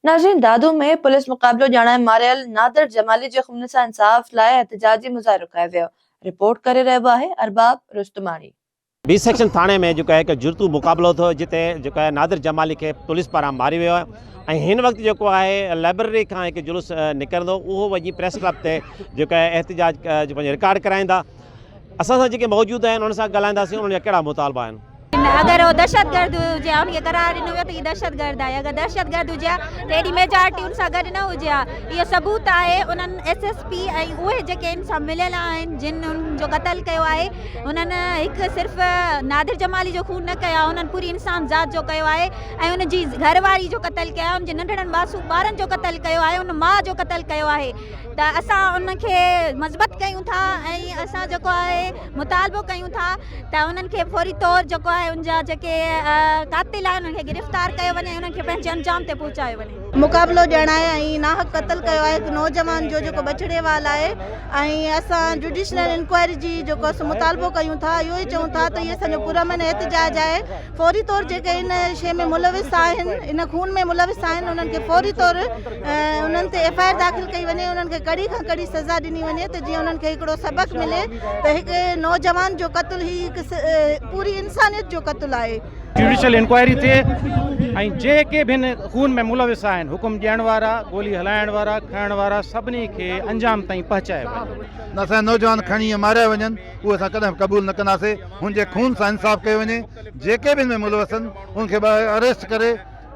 नाज़रीन, दादू में पुलिस मुकाबलो ॼाणाए मारियल नादिर जमाली जे खून सां इंसाफ़ लाइ एहतजाजी मुज़ाहिरो कयो वियो। रिपोर्ट करे रहियो आहे अरबाब रुस्तमानी। बी सेक्शन थाने में जो है कि जुर्तू मुकाबलो थो जिते जो है नादिर जमाली के पुलिस पारां मारी वियो आहे। हिन वक्त जो है लाइब्रेरी का एक जुलूस निकिरंदो उहो वञी प्रेस क्लब ते जो है एहतजाज रिकॉर्ड कराईंदा। असां सां जेके मौजूद आहिनि उन सां ॻाल्हाईंदासीं उन्हनि जा कहिड़ा मुतालबा आहिनि। अगर वो दहशतगर्द हुजे उनखे करार ॾिनो वियो त हीअ दहशतगर्द आहे। अगर दहशतगर्द हुजे त एॾी मेजॉरिटी उन सां गॾु न हुजे इहो सबूत आहे। उन्हनि SSP ऐं उहे जेके इन सां मिलियल आहिनि जिन जो क़तल कयो आहे उन्हनि हिकु सिर्फ़ु नादिर जमाली जो खून न कयो आहे, उन्हनि पूरी इंसान ज़ात जो कयो आहे ऐं उनजी घरवारी जो क़तल कयो आहे, उनजे नंढड़नि मासूम ॿारनि जो क़तल कयो आहे, उन माउ जो क़तल कयो आहे। त असां उनखे मज़बत कयूं था ऐं असां जेको आहे मुतालबो कयूं था त उन्हनि खे फौरी तौर जेको आहे उनजा जेके कातिल आहिनि उनखे गिरफ़्तार कयो वञे, उन्हनि खे पंहिंजे अंजाम ते पहुचायो वञे। मुक़ाबलो ॼाणाए ऐं नाहक क़तल कयो आहे हिकु नौजवान जो जेको बछड़ेवाल आहे ऐं असां जुडिशनल इंक्वायरी जी जेको मुतालबो कयूं था इहो ई चऊं था त इहो असांजो पुरअमन एहतजाज आहे। फौरी तौर जेके इन शइ में मुलविस आहिनि, इन खून में मुलविस आहिनि, उन्हनि खे फौरी तौर उन्हनि ते FIR दाख़िल कई वञे, उन्हनि खे कड़ी खां कड़ी सज़ा ॾिनी वञे त जीअं उन्हनि खे हिकिड़ो सबक़ मिले त हिकु नौजवान जो क़तल ही हिकु पूरी इंसानियत जो क़तल आहे। जुडिशल इंक्वायरी थिए ऐं जेके भी खून में मुलविस आहिनि, हुकुम ॾियण वारा, गोली हलाइण वारा, खाइण वारा, सभिनी खे अंजाम ताईं पहुचायो वञे। असां नौजवान खणी मारिया वञनि उहे असां कॾहिं क़बूल न कंदासीं। हुनजे खून सां इंसाफ़ कयो वञे। जेके बि हिन में मुलविस आहिनि उनखे अरेस्ट करे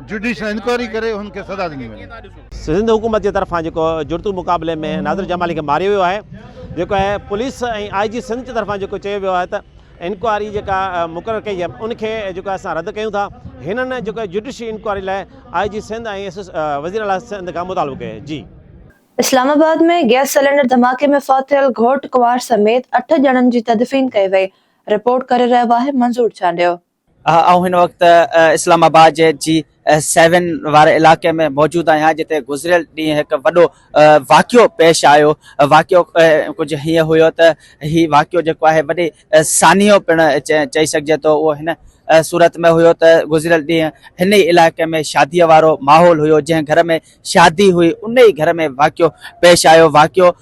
जुडिशल इंक्वायरी करे उनखे सज़ा ॾिनी वञे। सिंध हुकूमत जे तरफ़ां जेको जुर्तू मुक़ाबले में नादिर जमाली खे मारियो वियो आहे, जेको है पुलिस ऐं IG सिंध जे तरफ़ां जेको चयो वियो आहे त इंक्वायरी जेका मुक़ररु कई आहे उनखे जेको असां रद्द कयूं था। हिननि जेको जुडिशल इंक्वायरी लाइ IG सिंध ऐं वज़ीर आला सिंध खां मुतालबो कयो है। जी, इस्लामाबाद में गैस सिलेंडर धमाके में फाथियल घोट कुंवार समेत 8 ॼणनि जी तदफीन कई वई। रिपोर्ट करे रहियो आहे मंज़ूर चांडियो। हिन वक़्तु इस्लामाबाद जी 7 वारे इलाके में मौजूद आहियां जिते गुज़िरियल ॾींहुं हिकु वॾो वाक़ियो पेश आयो। वाक़ियो कुझु हीअं हुयो त हीउ वाक़ियो जेको आहे वॾे सानियो पिणु चई सघिजे थो। उहो हिन सूरत में हुयो त गुज़िरियल ॾींहुं हिन ई इलाइक़े में शादीअ वारो माहौल हुयो। जंहिं घर में शादी हुई उन ई घर में वाक़ियो पेश आयो। वाक़ियो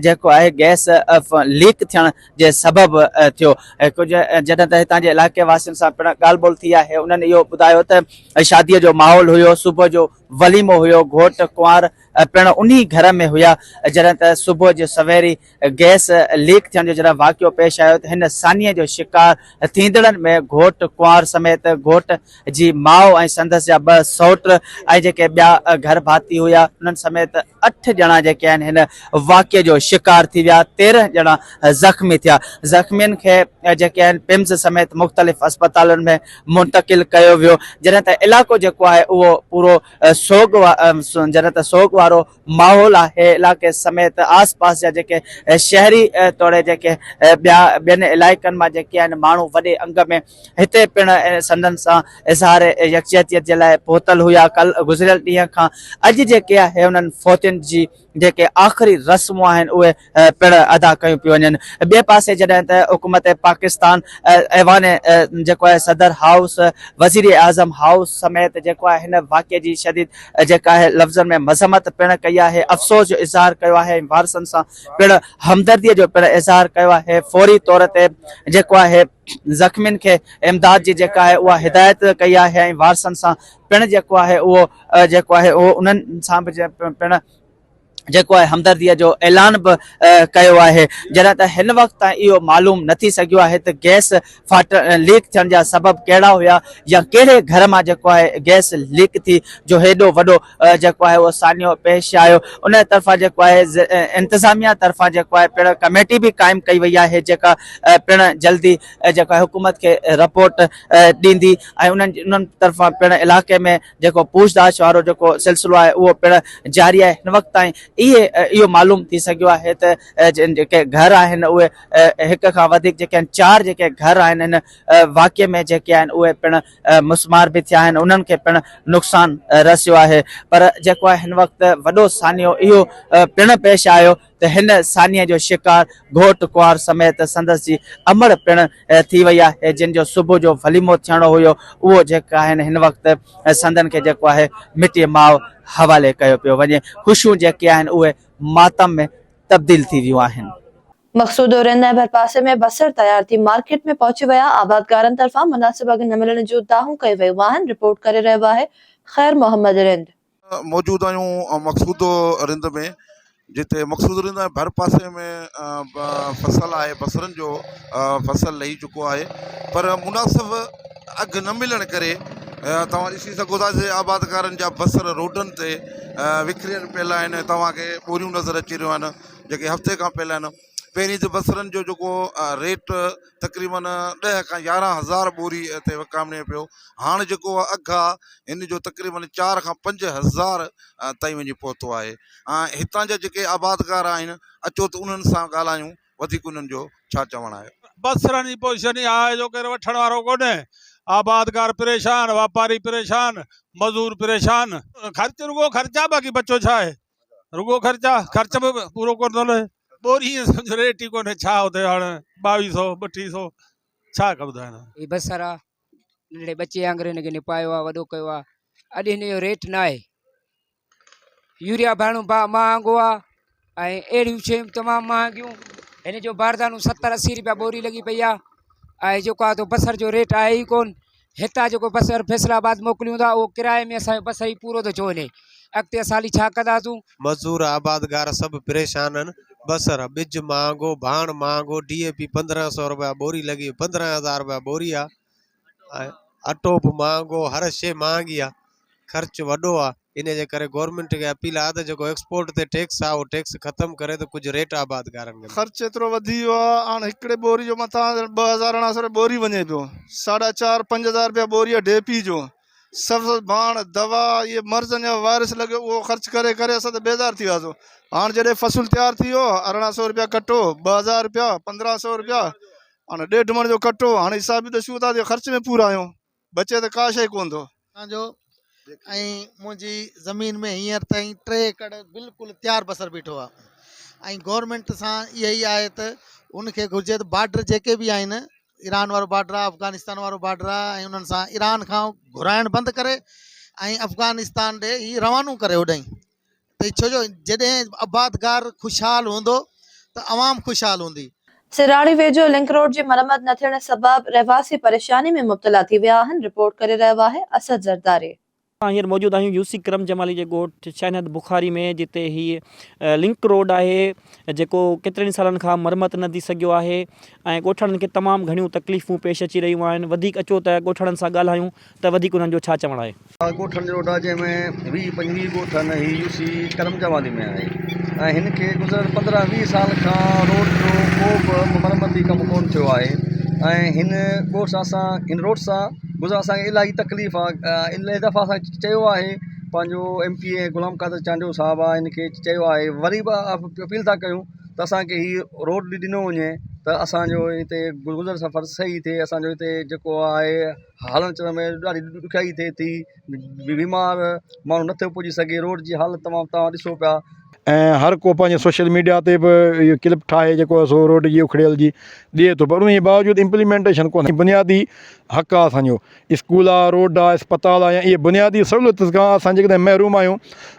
जेको आहे गैस लीक थियण जे सबबु थियो। कुझु जॾहिं त हितां जे इलाइक़े वासियुनि सां पिणु ॻाल्हि ॿोल थी आहे, उन्हनि इहो ॿुधायो त शादीअ जो माहौल हुयो, सुबुह जो वलीमो हुयो, घोट कुंवार पिणु उन घर में हुया। जॾहिं त सुबुह जो सवेरी गैस लीक थियण जो जॾहिं वाक़ियो पेश आयो त हिन सानीअ जो शिकार थींदड़नि में घोट कुंवार समेत घोट जी माउ ऐं संदसि जा 2 सौट ऐं जेके ॿिया घर भाती हुया उन्हनि समेत 8 ॼणा जेके आहिनि हिन वाक़िए जो शिकार थी विया। 13 ॼणा ज़ख़्मी थिया। ज़ख़्मियुनि खे जेके आहिनि पिम्स समेत मुख़्तलिफ़ अस्पतालुनि में मुंतक़िल कयो वियो। जॾहिं त इलाइक़ो जेको आहे उहो पूरो जॾहिं त सोग वारो माहौल आहे। इलाइक़े समेत आस पास जा जेके शहरी तौर जेके ॿियनि इलाइक़नि मां जेके आहिनि माण्हू वॾे अंग में हिते पिणु संदन सां इज़हार यकजहतीअत जे लाइ पहुतल हुया। कल गुज़िरियल ॾींहं खां अॼु जेके आहे उन्हनि फौतियुनि जी जेके आख़िरी रस्मूं आहिनि उहे पिणु अदा कयूं पियूं वञनि। ॿिए पासे जॾहिं त हुकूमत पाकिस्तान ऐवान जेको आहे सदर हाउस, वज़ीर आज़म हाउस समेत जेको आहे हिन वाक़िए जी शदीद जेका आहे लफ़्ज़नि में मज़म्मत पिणु कई आहे, अफ़सोस जो इज़हार कयो आहे, वारसनि सां पिणु हमदर्दीअ जो पिणु इज़हार कयो आहे। फौरी तौर ते जेको आहे ज़ख़्मियुनि खे इमदाद जी जेका आहे उहा हिदायत कई आहे ऐं वारसनि सां पिणु जेको आहे उहो उन्हनि सां बि पिणु जेको आहे हमदर्दीअ जो ऐलान बि कयो आहे। जॾहिं त हिन वक़्तु ताईं इहो मालूम न थी सघियो आहे त गैस लीक थियण जा सबब कहिड़ा हुया या कहिड़े घर मां जेको आहे गैस लीक थी जो हेॾो वॾो जेको आहे उहो सानियो पेश आयो। उन तरफ़ां जेको आहे इंतिज़ामिया तरफ़ां जेको आहे पिणु कमेटी बि क़ाइमु कई वई आहे जेका पिणु जल्दी जेको आहे हुकूमत खे रिपोर्ट ॾींदी ऐं उन्हनि तरफ़ां पिणु इलाइक़े में जेको पूछताछ वारो जेको सिलसिलो आहे उहो पिणु जारी आहे। हिन वक़्तु ताईं इहो मालूम थी सघियो आहे त जेके घर आहिनि उहे हिक खां वधीक जेके आहिनि 4 जेके घर आहिनि हिन वाक़िए में जेके आहिनि उहे पिणु मुस्मार बि थिया आहिनि, उन्हनि खे पिणु नुक़सानु रसियो आहे। पर जेको आहे हिन वक़्तु वॾो सानियो इहो पिणु पेश आयो त हिन सानीअ जो शिकार घोट कुंवार समेत संदसि जी अमड़ पिण थी वई आहे, जिन जो सुबुह जो वलीमो थियणो हुयो उहो जेका आहिनि हिन वक़्तु संदन खे जेको आहे मिटीअ माउ हवाले कयो पियो वञे। ख़ुशियूं जेके आहिनि उहे मातम में तब्दील थी वियूं आहिनि। मक़सूद औरंदा भर पासे में बसर तैयार थी मार्केट में पहुची विया आबादकारनि तरफ़ां मुनासिब अघ न मिलण जूं दाहूं कई वयूं आहिनि। रिपोर्ट करे रहियो आहे ख़ैर मोहम्मद रिंद। मौजूद आहियूं मक़सूद रिंद में, जिते मक़सूद रिंद भर पासे में फसल आहे, बसरनि जो फसल लही चुको आहे, पर मुनासिब अघ न मिलण करे तव्हां ॾिसी सघो था आबादकारनि जा बसर रोडनि ते विकिरियल पियल आहिनि। तव्हांखे ॿोरियूं नज़र अची रहियूं आहिनि जेके हफ़्ते खां पहिरियों आहिनि। पहिरीं त बसरनि जो जेको रेट तक़रीबन 10 खां 11 हज़ार ॿोरी ते विकामणे पियो, हाणे जेको अघु आहे हिन जो तक़रीबन 4 खां 5 हज़ार ताईं वञी पहुतो आहे। हितां जा जेके आबादकार आहिनि, अचो त उन्हनि सां ॻाल्हायूं, वधीक उन्हनि जो छा चवणु आहे। बसरनि जी पोजीशन ई आहे जो केरु वठण वारो कोन्हे। आबादकार परेशान, वापारी परेशान, मज़दूर परेशान। ख़र्च रुगो ख़र्चा, बाक़ी बचो छा आहे, रुगो ख़र्चा, ख़र्च बि पूरो कोन थो लहे। बोरी सम्झो रेट ई कोन्हे, छा हुते हाणे 2200 3200 छा कबो ॿुधाइनि। ही बसर आहे, नंढड़े बचे वांगुरु हिनखे निपायो आहे, वॾो कयो आहे। अॼु हिन जो रेट न आहे। यूरिया भरणु महांगो आहे ऐं अहिड़ियूं शयूं तमामु महांगियूं। हिन जो बारदानो 70-80 रुपया बोरी लॻी पई आहे ऐं जेको आहे तो बसर जो रेट आहे ई कोन। हितां जेको बसर फैसलाबाद मोकिलियूं था उहो किराए में असांजो बसर ई पूरो थो छो वञे। अॻिते असां हली छा कंदासूं। मज़दूर आबादगार सभु परेशान आहिनि। बसर बिज महांगो, भाण महांगो, DAP 1500 रुपया बोरी लॻी, 15,000 रुपया बोरी आहे। अटो बि महांगो, हर शइ महांगी आहे, ख़र्च वॾो आहे। इन जे करे गवर्नमेंट खे अपील आहे त जेको एक्सपोर्ट ते टैक्स आहे उहो टैक्स ख़तमु करे त कुझु रेट आबादगारनि खे। ख़र्च एतिरो वधी वियो आहे, हाणे हिकिड़े बोरी जो मथां 2,800 बोरी वञे पियो, 4.5-5,000 रुपया बोरी आहे DAP जो। सभु भाण, दवा, इहे मर्ज़नि जो वायरस लॻियो, उहो ख़र्च करे करे असां त बेज़ार थी वियासीं। हाणे जॾहिं फसल तयारु थी वियो, 1,800 रुपया कटो, 2,000 रुपया, 1,500 रुपया, हाणे 1.5 मण जो कटो। हाणे हिसाब बि ॾिसूं था ख़र्च में पूरा आहियूं, बचे त का शइ कोन थो। असांजो ऐं मुंहिंजी ज़मीन में हींअर ताईं 3 एकड़ बिल्कुलु तयारु बसर बीठो आहे। ऐं गवर्नमेंट सां इहा ई आहे त उनखे घुरिजे त बॉर्डर जेके बि आहिनि, ईरान वारो बॉर्डर आहे, अफ़गानिस्तान वारो बॉर्डर आहे, ऐं उन्हनि सां ईरान खां घुराइणु बंदि करे ऐं अफ़गानिस्तान ॾे ही रवानो करे होॾांहुं। त छो जो जॾहिं आबादगार ख़ुशहाल हूंदो त अवाम ख़ुशहाल हूंदी। सिराड़ी वेझो लिंक रोड जी मरम्मत न थियण सबबि रहवासी परेशानी में मुब्तला थी विया आहिनि। रिपोर्ट करे रहियो आहे असद ज़रदारी। हींअर मौजूदु आहियूं यूसी करम जमाली जे ॻोठ शहनद बुखारी में, जिते हीअ लिंक रोड आहे जेको केतिरनि सालनि खां मरम्मत न थी सघियो आहे ऐं ॻोठणनि खे तमामु घणियूं तकलीफ़ूं पेश अची रहियूं आहिनि। वधीक अचो त ॻोठणनि सां ॻाल्हायूं त वधीक उन्हनि जो छा चवणु आहे। ॻोठनि जो रोड आहे जंहिंमें 20-25 ॻोठ आहिनि। हीअ यूसी करम जमाली में आहे ऐं हिन खे गुज़िरियल 15-20 साल खां रोड जो को बि मरम्मती कमु कोन थियो आहे। ऐं हिन ॻोठ सां असां हिन रोड सां गुज़र असांखे इलाही तकलीफ़ आहे। इलाही दफ़ा असां चयो आहे, पंहिंजो MPA गुलाम कादर चांडियो साहिबु आहे, हिनखे चयो आहे, वरी बि अपील था कयूं त असांखे हीअ रोड ॾिनो वञे त असांजो हिते गुज़र सफ़र सही थिए। असांजो हिते जेको आहे हलण चलण में ॾाढी ॾुखियाई थिए थी, बीमार माण्हू नथो पुॼी सघे। रोड जी हालत तमामु तव्हां ॾिसो पिया। ऐं हर को पंहिंजे सोशल मीडिया ते बि इहो क्लिप ठाहे जेको आहे सो रोड जी उखड़ियल जी ॾिए थो, पर उन जे बावजूदि इम्प्लीमेंटेशन कोन्हे। बुनियादी हक़ आहे असांजो, स्कूल आहे, रोड आहे, अस्पताल आहे, या इहे बुनियादी सहूलियत खां असां जेकॾहिं महरूम आहियूं।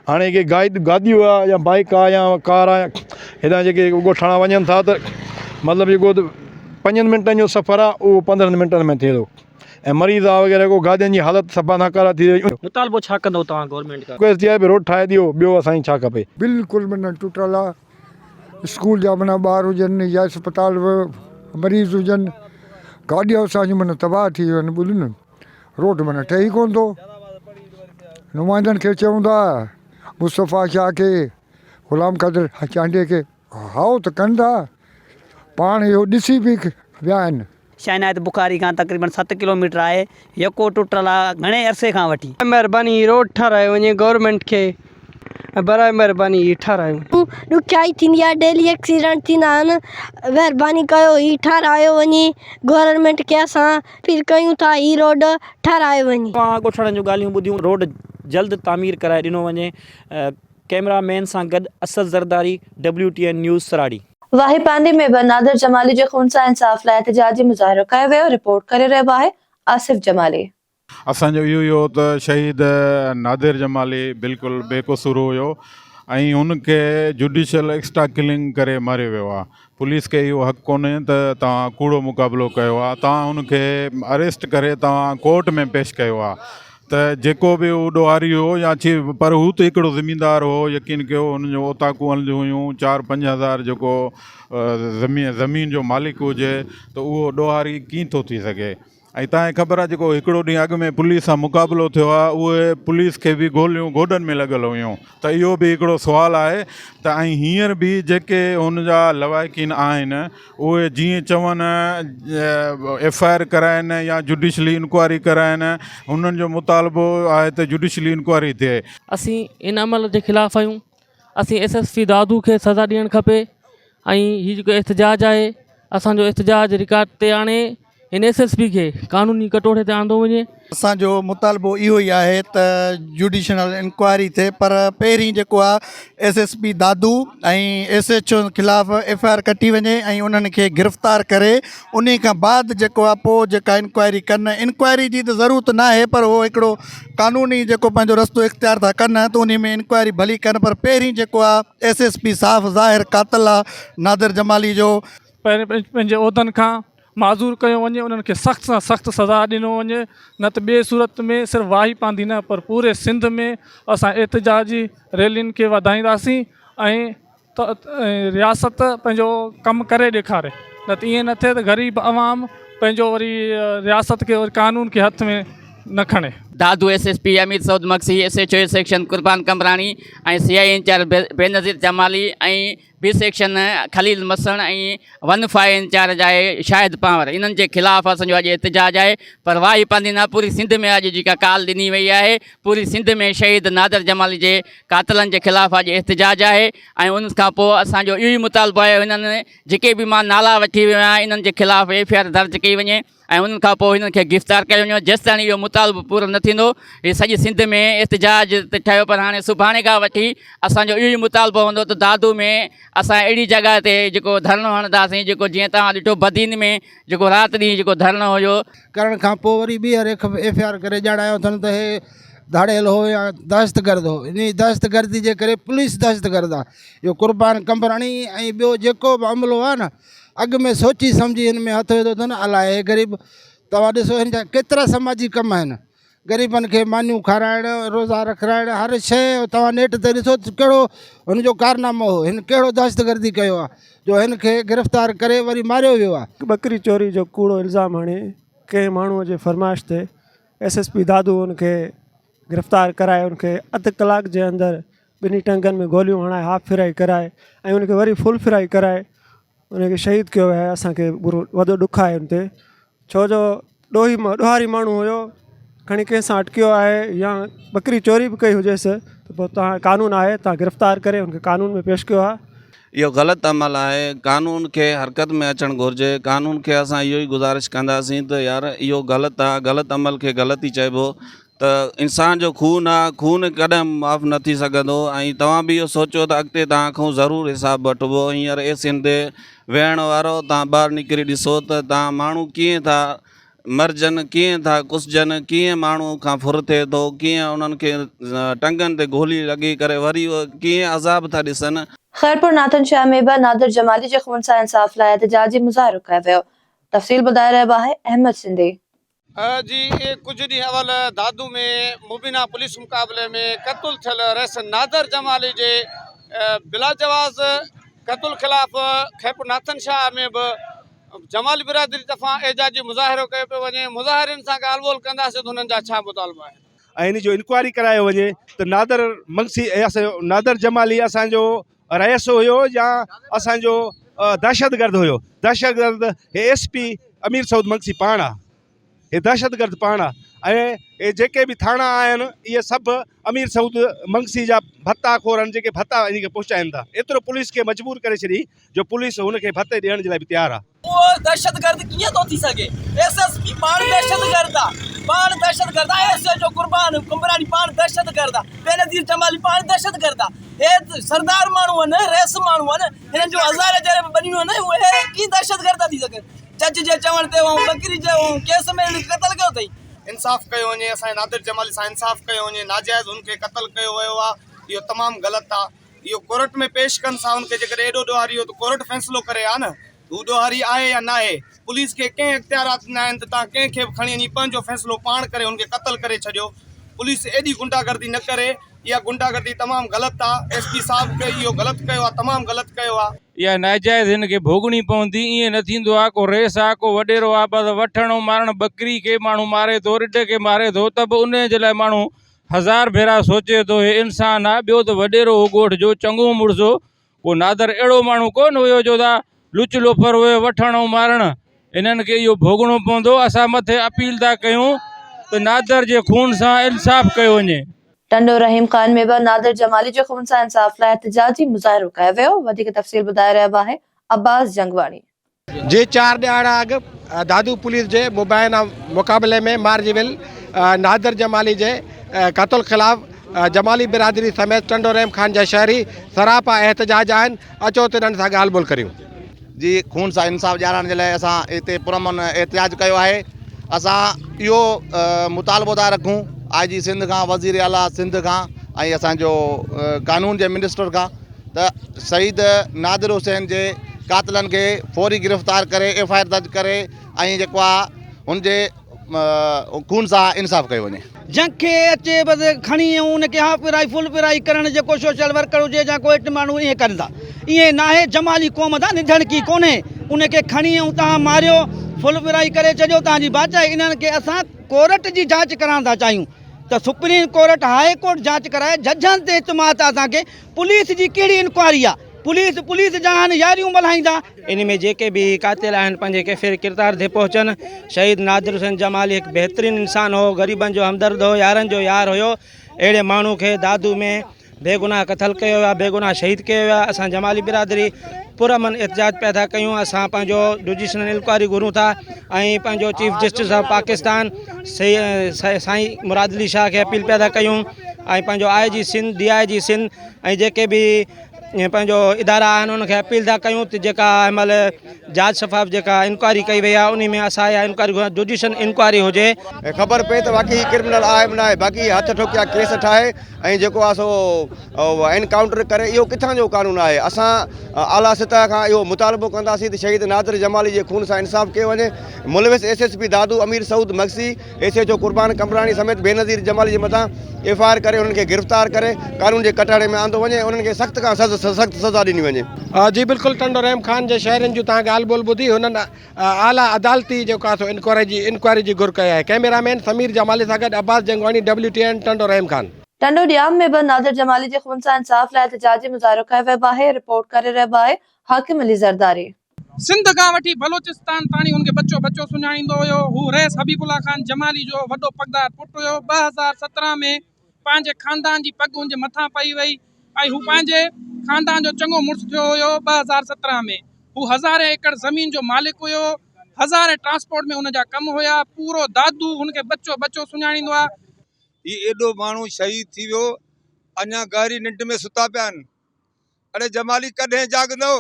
हाणे के गाॾियूं आहे या बाइक आहे या कार आहे, हेॾा जेके ॻोठाणा वञनि था त मतिलबु जेको 5 मिंटनि जो सफ़र आहे उहो 15 मिंटनि में थिए थो। ऐं मरीज़ आहे वग़ैरह को गाॾियुनि जी हालत सफ़ा नाकारा थी वई। मुतालबो छा कंदो तव्हां गवर्नमेंट खां? रिक्वेस्ट इहा आहे रोड ठाहे ॾियो, ॿियो असांखे छा खपे। बिल्कुलु माना टुटल आहे। स्कूल जा माना ॿार हुजनि या अस्पताल मरीज़ हुजनि, गाॾियूं असांजूं माना तबाह थी वियूं आहिनि। ॿुध न, रोड माना ठहे ई कोन थो। नुमाइंदनि खे चऊं था, मुस्तफ़ा शाह खे, गुलाम कादर चांडिया खे हाओ त कनि था, पाण इहो ॾिसी बि विया आहिनि। शहनाद बुखारी खां तक़रीबन 7 किलोमीटर आहे, यको टुटल आहे घणे अरसे खां वठी। महिरबानी रोड ठाराए वञे गवर्नमेंट खे, बराए महिरबानी ही ठारायो। ॾुखियाई थींदी आहे, डेली एक्सीडेंट थींदा आहिनि, महिरबानी कयो ही ठारायो वञे। गवर्नमेंट खे असां अपील कयूं था ही रोड ठारायो वञे। ॻोठणनि जूं ॻाल्हियूं ॿुधियूं, रोड जल्द तामीर कराए ॾिनो वञे। कैमरामैन सां गॾु असद ज़रदारी, WTN न्यूज़ सराड़ी। वाहिपांडी में बि नादिर जमाली जे खून सां इंसाफ़ लाइ एहतिजाजी मुज़ाहिरो कयो वियो। रिपोर्ट करे रहियो आहे आसिफ जमाली। असांजो इहो हुयो त शहीद नादिर जमाली बिल्कुलु बेक़सूर हुयो ऐं हुनखे जुडिशल एक्स्ट्रा किलिंग करे मारियो वियो आहे। पुलिस खे इहो हक़ु कोन्हे त तव्हां कूड़ो मुक़ाबिलो कयो आहे, तव्हां हुनखे अरेस्ट करे तव्हां कोर्ट में पेश कयो आहे। त जेको बि उहो ॾोहारी हो या पर हू त हिकिड़ो ज़मींदार हो, यकीन कयो हुनजो ओताकूं हलंदियूं हुयूं, 4-5 हज़ार जेको ज़मीन जो मालिक हुजे त उहो ॾोहारी कीअं थो थी सघे। ऐं तव्हांखे ख़बर आहे जेको हिकिड़ो ॾींहुं अॻु में पुलिस सां मुक़ाबिलो थियो आहे, उहे पुलिस खे बि गोलियूं गोॾनि में लॻल हुयूं। त इहो बि हिकिड़ो सुवालु आहे त ऐं हींअर बि जेके हुनजा लवाइकीन आहिनि उहे जीअं चवनि FIR कराइनि या जुडिशली इंक्वायरी कराइनि, हुननि जो मुतालबो आहे त जुडिशली इंक्वायरी थिए। असीं इन अमल जे ख़िलाफ़ आहियूं। असीं SSP दादू खे सज़ा ॾियणु खपे ऐं हीउ जेको एहतिजाज आहे असांजो एहतिजाज रिकॉर्ड ते आणे इन SSP खे कानूनी कटोरे ते आंदो वञे। असांजो मुतालबो इहो ई आहे त जुडिशनल इंक्वायरी थिए, पर पहिरीं जेको आहे SSP दादू ऐं SHO ख़िलाफ़ FIR कटी वञे ऐं उन्हनि खे गिरफ़्तार करे उन खां बाद जेको आहे पोइ जेका इंक्वायरी कनि। इंक्वायरी जी त ज़रूरत न आहे, पर उहो हिकिड़ो कानूनी जेको पंहिंजो रस्तो इख़्तियार था कनि त उन में इंक्वायरी भली कनि। पर पहिरीं जेको आहे SSP साफ़ ज़ाहिर कातिल आहे नादिर जमाली जो, पंहिंजे उहिदनि खां माज़ूर कयो वञे, उन्हनि खे सख़्त सां सख़्तु सज़ा ॾिनो वञे। न त ॿिए सूरत में सिर्फ़ु वाहिपांडी न पर पूरे सिंध में असां एहतिजाजी रैलियुनि खे वधाईंदासीं ऐं रियासत पंहिंजो कमु करे ॾेखारे। न त ईअं न थिए त ग़रीब अवाम पंहिंजो वरी रियासत खे वरी कानून खे हथ में न खणे। दादू SSP अमीर सऊद मक्सी, SHO सेक्शन कुर्बान कमरानी ऐं CI इंचार्ज बेनज़ीर जमाली ऐं B सेक्शन खलील मसण ऐं 1-5 इंचार्ज आहे शाहिद पावर। इन्हनि जे ख़िलाफ़ असांजो अॼु एहतिजाज आहे। पर वाहिपांडी न पूरी सिंध में अॼु जेका काल ॾिनी वई आहे, पूरी सिंध में शहीद नादिर जमाली जे कातिलनि जे ख़िलाफ़ अॼु एहतिजाज आहे। ऐं उन खां पोइ असांजो इहो ई मुतालबो आहे हिननि जेके बि मां नाला वठी वियो आहियां इन्हनि जे ख़िलाफ़ FIR दर्ज कई वञे ऐं उन्हनि खां पोइ हिननि खे गिरफ़्तार कयो वञे। जेसि ताईं इहो मुतालबो पूरो न थींदो हीअ सॼी सिंध में एहतिजाज त ठहियो। पर हाणे सुभाणे खां वठी असांजो इहो ई मुतालबो हूंदो त दादू में असां अहिड़ी जॻह ते जेको धरणो हणंदासीं, जेको जीअं तव्हां ॾिठो बदीन में जेको राति ॾींहुं जेको धरणो हुयो करण खां पोइ वरी ॿीहर FIR करे ॼाणायो अथनि त हे धाड़ियल हो या दहशतगर्द हो। इन दहशतगर्दी जे करे पुलिस दहशतगर्द आहे। इहो कुर्बान कमरानी ऐं ॿियो जेको बि अमलो आहे न, अॻु में सोची सम्झी हिन में हथु विधो अथनि। अलाए हे ग़रीब तव्हां ॾिसो हिन जा केतिरा समाजी कम आहिनि। ग़रीबनि खे मानियूं खाराइण, रोज़ा रखाइण, हर शइ तव्हां नेट ते ॾिसो कहिड़ो हुनजो कारनामो हो। हिन कहिड़ो दहशतगर्दी कयो आहे जो हिन खे गिरफ़्तार करे वरी मारियो वियो आहे। बकरी चोरी जो कूड़ो इल्ज़ाम हाणे कंहिं माण्हूअ जे फरमाइश ते SSP दादू उनखे गिरफ़्तार कराए, उनखे अधु कलाक जे अंदरि 2 टंगनि में गोलियूं हणाए हाफ फ्राई कराए ऐं उनखे वरी फुल फ्राई कराए उनखे शहीद कयो आहे। असांखे वॾो ॾुख आहे उन ते, छो जो ॾोहारी माण्हू हुयो, खणी कंहिंसां अटकियो आहे या बकरी चोरी बि कई हुजेसि त पोइ तव्हां कानून आहे, तव्हां गिरफ़्तार करे हुनखे कानून में पेश कयो आहे। इहो ग़लति अमल आहे। कानून खे हरकत में अचणु घुरिजे। कानून खे असां इहो ई गुज़ारिश कंदासीं त यार इहो ग़लति आहे। ग़लति अमल खे ग़लति ई चइबो। त इंसान जो खून आहे, खून कॾहिं माफ़ न थी सघंदो। ऐं तव्हां बि इहो सोचियो त अॻिते तव्हां खां ज़रूरु हिसाबु वठिबो। हींअर सिंध वेहण वारो तव्हां ॿाहिरि निकिरी ॾिसो त तव्हां माण्हू कीअं था मरजनि, कीअं था कुसजनि, कीअं माण्हू खां फुर थिए थो, कीअं उन्हनि खे टंगनि ते गोली लॻी करे वरी कीअं अज़ाब था ॾिसनि। खैरपुर नाथन शाह में बि नादिर जमाली जे खून सां इंसाफ़ लाइ एहतिजाजी मुज़ाहिरो कयो वियो। तफ़सील ॿुधाए रहियो आहे अहमद सिंधी। जी कुछ ॾींहं अवल दादू में मुबीना पुलिस मुक़ाबले में क़त्ल थियल रइस नादिर जमाली जे बिला जवाज़ क़त्ल ख़िलाफ़ खैरपुर नाथन शाह में बि जमाली बिरादरी तरफ़ां एहतिजाजी मुज़ाहिरो कयो पियो वञे। मुज़ाहिरनि सां ॻाल्हि ॿोल कंदासीं त हुननि जा छा मुतालबा आहिनि ऐं इन जो इंक्वायरी करायो वञे त नादिर मक्सी नादिर जमाली असांजो रइस हुयो या असांजो दहशतगर्द हुयो। दहशतगर्द हे SP अमीर सऊद मक्सी पाण आहे। हे दहशतगर्द पाण आहे ऐं हे जेके बि थाणा आहिनि इहे सभु अमीर सऊद मक्सी जा भत्ताखोर आहिनि, जेके भत्ता इनखे पहुचाइनि था। एतिरो पुलिस खे मजबूर करे छॾी जो पुलिस हुनखे भत्ते ॾियण जे लाइ बि तयारु आहे। वो दहशतगर्द कीअं थो थी सघे? SSP पाण दहशतगर्द आहे, पाण दहशतगर्द आहे। SHO कुर्बान कंबराणी पाण दहशतगर्द आहे, बेनज़ीर जमाली पाण दहशतगर्द आहे। हे सरदार माण्हू आहिनि, रेस माण्हू आहिनि, हिननि जो हज़ार जहिड़े बणियूं आहिनि, उहे कीअं दहशतगर्द थी सघनि? जज जे चवण ते बकरी जे केस में क़तल कयो अथई। इंसाफ़ कयो वञे, असांजे नादिर जमाली सां इंसाफ़ कयो वञे। नाजाइज़ हुनखे क़तल कयो वियो आहे, इहो तमामु ग़लति आहे। इहो कोर्ट में पेश कनि सां हुनखे जेकॾहिं एॾो ॾोहारी हो त कोर्ट फ़ैसिलो करे आहे न, हू ॾोहारी आहे या न आहे। पुलिस खे कंहिं इख़्तियारात न आहिनि त तव्हां कंहिंखे बि खणी वञी पंहिंजो फ़ैसिलो पाण करे हुनखे क़तल करे छॾियो। पुलिस एॾी गुंडागर्दी न करे, इहा गुंडागर्दी तमामु ग़लति आहे। SP साहिब खे इहो ग़लति कयो आहे, तमामु ग़लति कयो आहे। इहा नाजाइज़ हिनखे भोगणी पवंदी। ईअं न थींदो आहे को रेस आहे, को वॾेरो आहे, बसि वठणु मारणु, बकरी खे माण्हू मारे थो, रिढ खे मारे थो, त बि उन जे लाइ माण्हू हज़ार भेरा सोचे थो हे इंसानु आहे। ॿियो त वॾेरो हो ॻोठ जो चङो मुड़ुस हो, को नादर अहिड़ो माण्हू कोन हुयो जो था लुच लोफर हुयो वठणु ऐं मारणु। इन्हनि खे इहो भोगणो पवंदो। असां मथे अपील था कयूं त नादर जे खून सां इंसाफ़ कयो वञे। टंडो रहीम खान में बि नादिर जमाली जे खून सां इंसाफ़ लाइ एहतजाजी मुज़ाहिरो कयो वियो। वधीक तफ़सील ॿुधाए रहियो आहे अब्बास जंगवाणी। जे 4 ॾियारा अॻु दादू पुलिस जे मुबाइना मुक़ाबले में मारिजी वियल नादिर जमाली जे क़त्ल ख़िलाफ़ जमाली बिरादरी समेत टंडो रहीम खान जा शहरी सरापा एहतजाज आहिनि। अचो त इन्हनि सां ॻाल्हि ॿोल करियूं। जी खून सां इंसाफ़ ॾियारण जे लाइ असां हिते पुरमन एहतजाज कयो आहे। असां इहो मुतालबो था रखूं IG सिंध खां, वज़ीर आला सिंध खां ऐं असांजो कानून जे मिनिस्टर खां त शहीद नादिर हुसैन जे कातिलनि खे फौरी गिरफ़्तार करे FIR दर्ज करे ऐं जेको आहे हुनजे खून सां इंसाफ़ कयो वञे। जंहिंखे अचे बसि खणी उनखे हाफ पिराई फुल पिराई करणु जेको सोशल वर्कर हुजे या कोई माण्हू ईअं कनि था। ईअं नाहे जमाली क़ौम दा निधणकी कोन्हे। उनखे खणी तव्हां मारियो, फुल पिराई करे छॾियो, तव्हांजी बाचाई। इन्हनि खे असां कोर्ट जी जांच कराइण था चाहियूं त सुप्रीम कोर्ट, हाई कोर्ट जांच कराए। जजनि ते इतमाद आहे असांखे। पुलिस जी कहिड़ी इंक्वायरी आहे? पुलिस जा हाणे यारियूं मल्हाईंदा। इन में जेके भी कातिल आहिनि पंहिंजे कैफ़े किरदार ते पहुचनि। शहीद नादिर हुसैन जमाली हिकु बहितरीनु इंसानु हो, ग़रीबनि जो हमदर्द हो, यारनि जो यार हुयो। अहिड़े माण्हू खे दादू में बेगुनाह क़तल कयो वियो आहे, बेगुनाह शहीद कयो वियो आहे। असां जमाली बिरादरी पुरमन एहतजाज पिया था कयूं। असां पंहिंजो जुडिशनल इंक्वायरी घुरूं था ऐं पंहिंजो चीफ जस्टिस ऑफ पाकिस्तान साईं मुराद अली शाह खे अपील पिया था कयूं ऐं पंहिंजो IG सिंध, DIG सिंध ऐं जेके बि पंहिंजो इदारा आहिनि उनखे अपील था कयूं त जेका हिनमहिल जांच शफ़ाफ़ जेका इंक्वायरी कई वई आहे उन में असां इहा इंक्वायरी जुडिशल इंक्वायरी हुजे। ख़बर पए त बाक़ी क्रिमिनल आहे बि न आहे, बाक़ी हथ ठोकिया केस ठाहे ऐं जेको आहे सो एनकाउंटर करे, इहो किथां जो कानून आहे? असां आला सतह खां इहो मुतालबो कंदासीं त शहीद नादिर जमाली जे खून सां इंसाफ़ कयो वञे। मुलविस SSP दादू अमीर सऊद मक्सी, SHO कुर्बान कंबराणी समेत बेनज़ीर जमाली जे मथां FIR करे उन्हनि खे गिरफ़्तार करे कानून जे कटहरे में आंदो वञे। उन्हनि खे सख़्त खां सख़्त सज़ा ॾिनी वञे। जी बिल्कुलु टंडो रहीम खान जे शहरनि जूं तव्हां ॻाल्हि ॿोल ॿुधी। हुननि आला अदालती जेको आहे सो इंक्वायरी जी घुर कई आहे। कैमरामैन समीर जमाली सां गॾु अब्बास जंगवाणी, WTN टंडो रहीम खान। टंडो ड्याम में बि नादिर जमाली जे खून सां इंसाफ़ लाइ एहतजाजी मुज़ाहिरो कयो वियो आहे। रिपोर्ट करे रहियो आहे हाकिम अली ज़रदारी। सिंध खां वठी बलोचिस्तान ताणी हुनखे बच्चो सुञाणींदो हुयो। हू रईस हबीबुल्ला खान जमाली जो वॾो पगदार पुटु हुयो। 2017 में पंहिंजे ख़ानदान जी पग हुनजे मथां पई वई ऐं हू पंहिंजे ख़ानदान जो चङो मुड़ुसु थियो हुयो। 2017 में हू हज़ारे एकड़ ज़मीन जो मालिक हुयो, हज़ारे ट्रांसपोर्ट में हुनजा कम हुया। पूरो दादू हुनखे बच्चो सुञाणींदो आहे। हीउ एॾो माण्हू शहीद थी वियो, अञा गहरी निंड में सुता पिया आहिनि। अड़े जमाली कॾहिं जाॻंदो,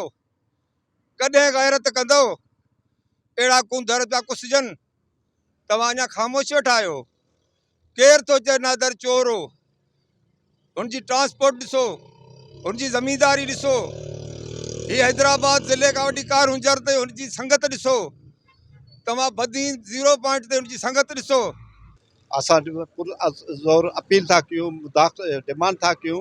कॾहिं गैरत कंदो? अहिड़ा कुंदर पिया कुसजनि, तव्हां अञा ख़ामोश वेठा आहियो। केरु थो चए नादर चोर हो? हुनजी ट्रांसपोर्ट ॾिसो, हुनजी ज़मींदारी ॾिसो। हीअ हैदराबाद ज़िले खां वॾी कार हुंजर ते हुनजी संगत ॾिसो। तव्हां बदीन 0 पॉइंट ते हुनजी संगत ॾिसो। असां ज़ोर अपील था कयूं, डिमांड था कयूं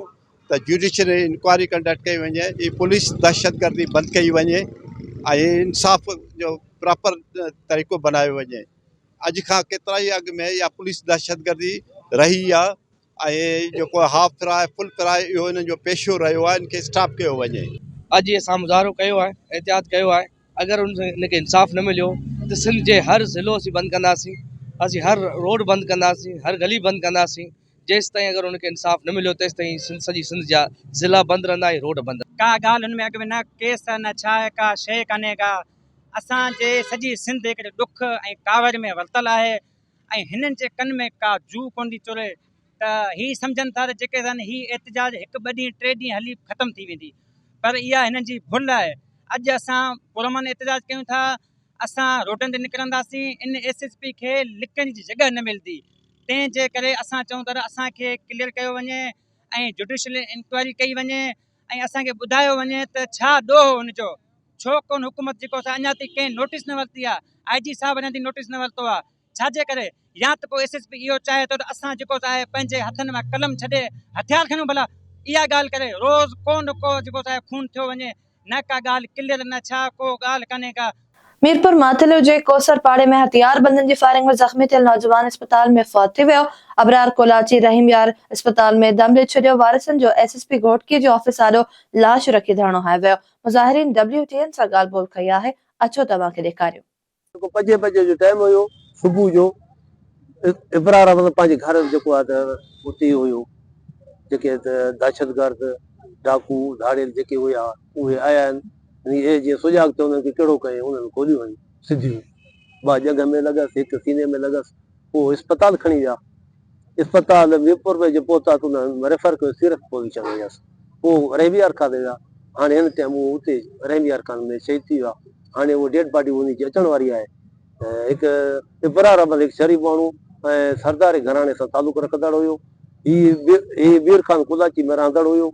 त जुडिशल इंक्वायरी कंडक्ट कई वञे, ये पुलिस दहशतगर्दी बंदि कई वञे ऐं इंसाफ़ जो प्रॉपर तरीक़ो बनायो वञे। अॼु खां केतिरा ई अॻु में इहा पुलिस दहशतगर्दी रही आहे ऐं जेको हाफ फिराए फुल फिराए इहो हिननि जो पेशो रहियो आहे। इनखे स्टॉप कयो वञे। अॼु असां मुज़ाहिरो कयो आहे, एहतियात कयो आहे। अगरि उनखे इंसाफ़ न मिलियो त सिंध जे हर ज़िलो असीं बंदि कंदासीं, असीं हर रोड बंदि कंदासीं, हर गली बंदि कंदासीं। जेसि ताईं अगरि उनखे इंसाफ़ न मिलियो तेसि ताईं सॼी सिंध जा ज़िला बंदि रहंदा ऐं रोड बंदि। का ॻाल्हि हुन में अॻु में न केस न छा आहे, का शइ कान्हे का। असांजे सॼी सिंध हिकिड़े ॾुख ऐं कावड़ में वरतल आहे ऐं हिननि जे कन में का जू कोन थी चुरे त ही सम्झनि था त जेके आहिनि ही एतिजाज 1 2 ॾींहं 3 ॾींहं हली ख़तमु थी वेंदी, पर इहा हिननि जी भुल आहे। अॼु असां पुरमन एतिजाज कयूं था, असां रोडनि ते निकिरंदासीं, इन SSP खे लिकण जी जॻह न मिलंदी, तंहिंजे करे असां चऊं था असांखे क्लियर कयो वञे ऐं जुडिशियल इंक्वायरी कई वञे ऐं असांखे ॿुधायो वञे त छा ॾोह हुनजो, छो कोन हुकूमत जेको असां अञा ताईं कंहिं नोटिस न वरिती आहे, IG साहब अञा ताईं नोटिस न वरितो आहे, छाजे करे? या त पोइ SSP इहो चाहे थो त असां जेको आहे पंहिंजे हथनि मां कलम छॾे हथियार खणूं भला, इहा ॻाल्हि करे रोज़ को न को जेको आहे खून थियो वञे, न का ॻाल्हि क्लियर न छा को ॻाल्हि कान्हे का। मीरपुर माथिलो जे कोसर पाड़े में हथियार बंदन की फायरिंग में जख्मी थियल नौजवान अस्पताल में फौत थी वियो। अबरार कोलाची रहीम यार अस्पताल में दम ॾेई छॾियो। वारिसनि जो SSP घोटकी जो ऑफिस आॾो लाश रखी धरणो हयो वियो। मुज़ाहिरीन WTN सां ॻाल्हि ॿोल कई आहे, अचो तव्हांखे ॾेखारियो। 5 बजे जो टाइम हुयो सुबुह जो, इबरार अहमद पंहिंजे घर जेको आहे त उते हुयो, जेके दहशतगर्द डाकू धाड़ियल जेके हुया उहे आया आहिनि, जीअं सुजाग चवंदा आहिनि कि कहिड़ो कयूं, उन्हनि गोलियूं हणी सिधियूं, 2 जॻह में लॻसि, 1 सीने में लॻसि, पोइ अस्पताल खणी विया। अस्पताल मीरपुर में जो पहुता त उन्हनि रेफर कयो सीरत पोजीशन हुयसि, पोइ रहीमियार खाने विया। हाणे हिन टाइम उहो उते रहीमियार खान में शहीद थी विया। हाणे उहो डेड बॉडी उन जी अचण वारी आहे। हिकु इबरार अहमद हिकु शरीफ़ माण्हू ऐं सरदारी घराणे सां तालुक रखंदड़ हुयो। ही मीर खान कोलाची में रहंदड़ हुयो।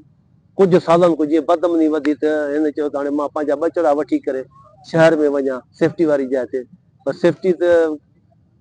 कुझु सालनि खां जीअं बदमनी वधी त हिन चयो त हाणे मां पंहिंजा बचड़ा वठी करे शहर में वञा सेफ्टी वारी जाइ ते, पर सेफ्टी त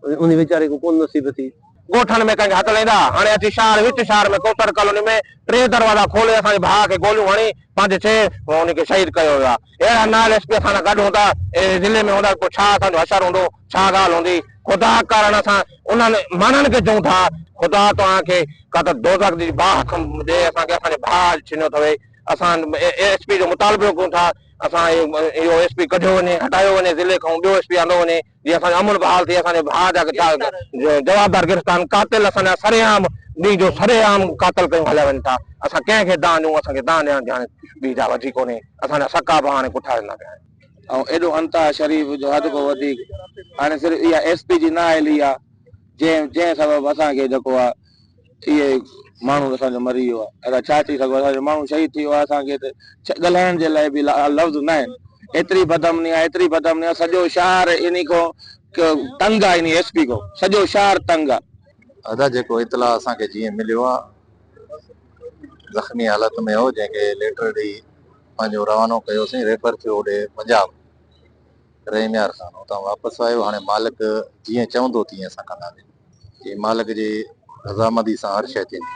उन वीचारे को कोन नसीब थी। ॻोठनि में कंहिंखे हथ लहींदा, हाणे अची शहर विच शहर में कोतर कॉलोनी में 3 दरवाजा खोले असांजे भाउ खे गोलियूं हणी पंहिंजे थे उनखे शहीद कयो वियो आहे। अहिड़ा नाल SSP असां गॾु हूंदा, ज़िले में हूंदा, पोइ छा असांजो असरु हूंदो, छा ॻाल्हि हूंदी। ख़ुदा कारण असां उन्हनि माण्हुनि खे चऊं था ख़ुदा तव्हांखे का त दोज़ख जी बाहि ॾे, असांखे असांजे भाउ छिनियो अथव। असां SSP जो मुतालबो कयूं था, असां इहो SSP कढियो वञे, हटायो वञे, ज़िले खां ॿियो SSP आंदो वञे, जीअं असांजो अमन बहाल थिए। असांजे भाउ जा जवाबदार गिरफ़्तार कातिल असांजा सरेआम ॾींहं जो सरेआम कातल कयूं हलिया वञनि था। असां कंहिंखे दान ॾियूं, असांखे दान ॾियण हाणे ॿी जा वधी कोन्हे, असांजा सका भाउ हाणे पुठा वेंदा पिया आहिनि। ऐं एॾो अंता शरीफ़ जो हद खां वधीक हाणे सिर्फ़ु इहा SP जी न आयली आहे, जंहिं सबबु असांखे जेको आहे इहे माण्हू असांजो मरी वियो आहे। असां छा चई सघूं, असांजो माण्हू शहीद थी वियो आहे, असांखे त ॻाल्हाइण जे लाइ बि लफ़्ज़ न आहिनि। एतिरी बदमनी आहे, एतिरी बदमनी आहे, सॼो शहर इन खां तंग आहे, इन SP खां सॼो शहर तंग आहे। अदा जेको इतला असांखे जीअं मिलियो आहे, ज़ख़्मी हालत में हो, जंहिंखे लेटर ॾेई पंहिंजो रवानो कयोसीं, रेफर थियो होॾे पंजाब रहीमियार खान, उतां वापसि आयो। हाणे मालिक जीअं चवंदो तीअं असां कंदासीं, कि मालिक जी रज़ामंदी सां हर शइ थींदी।